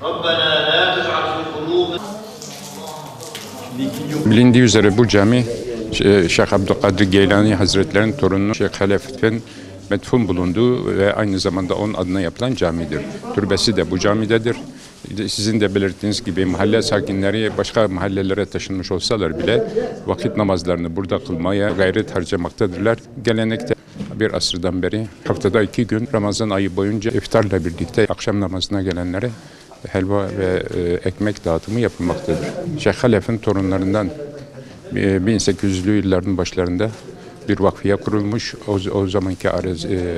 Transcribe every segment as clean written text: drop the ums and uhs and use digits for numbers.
ربنا لا تجعل في قلوبنا. Bilindiği üzere bu cami Şeyh Abdülkadir Geylani Hazretleri'nin torunu Şeyh Halefet'in metfun bulunduğu ve aynı zamanda onun adına yapılan camidir. Türbesi de bu camidedir. Sizin de belirttiğiniz gibi mahalle sakinleri başka mahallelere taşınmış olsalar bile vakit namazlarını burada kılmaya gayret harcamaktadırlar. Gelenekte bir asırdan beri haftada 2 gün Ramazan ayı boyunca iftarla birlikte akşam namazına gelenlere helva ve ekmek dağıtımı yapılmaktadır. Şeyh Halef'in torunlarından 1800'lü yılların başlarında bir vakfiye kurulmuş. O zamanki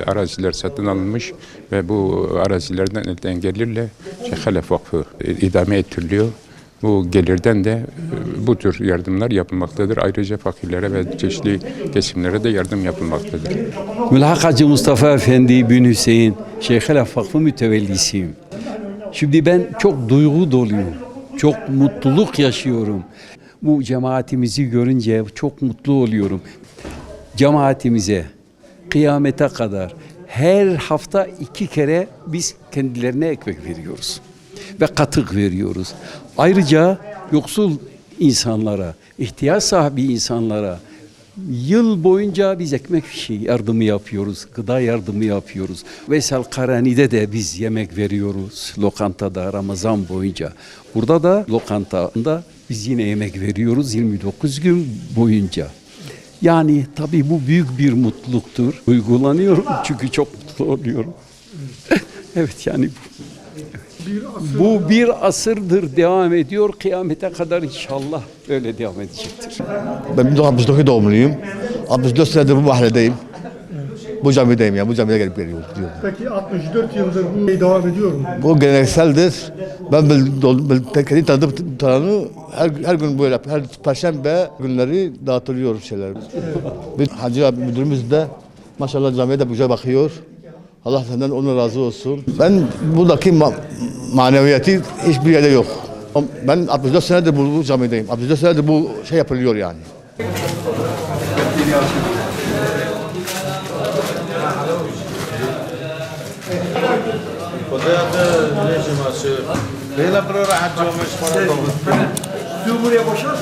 araziler satın alınmış ve bu arazilerden elde gelirle Şeyh Halef Vakfı idame ettiriliyor. Bu gelirden de bu tür yardımlar yapılmaktadır. Ayrıca fakirlere ve çeşitli kesimlere de yardım yapılmaktadır. Mülhak Hacı Mustafa Efendi bin Hüseyin Şeyh Halef Vakfı mütevellisiyim. Şimdi ben çok duygu doluyum. Çok mutluluk yaşıyorum. Bu cemaatimizi görünce çok mutlu oluyorum. Cemaatimize kıyamete kadar her hafta 2 kere biz kendilerine ekmek veriyoruz ve katık veriyoruz. Ayrıca yoksul insanlara, ihtiyaç sahibi insanlara yıl boyunca biz ekmek yardımı yapıyoruz, gıda yardımı yapıyoruz. Veysel Karani'de de biz yemek veriyoruz lokantada Ramazan boyunca. Burada da lokantada biz yine yemek veriyoruz 29 gün boyunca. Yani tabii bu büyük bir mutluluktur. Uygulanıyorum çünkü çok mutlu oluyorum. Evet yani bu bir asırdır devam ediyor. Kıyamete kadar inşallah öyle devam edecektir. Ben 1969 doğumluyum. 64 senedir bu mahalledeyim. Bu camideyim ya. Bu camide gelip geliyorum. Peki 64 yıldır bu devam ediyor mu? Bu gelenekseldir. Ben kendi tanıdığım her gün böyle her perşembe günleri dağıtılıyor şeyler. Bir hacı abi müdürümüz de maşallah camiye de güzel bakıyor. Allah senden ona razı olsun. Ben buradaki maneviyatı hiçbir yerde yok. Ben 64 senedir bu camideyim. 64 senedir bu şey yapılıyor yani. Cumhuriyet boşalt.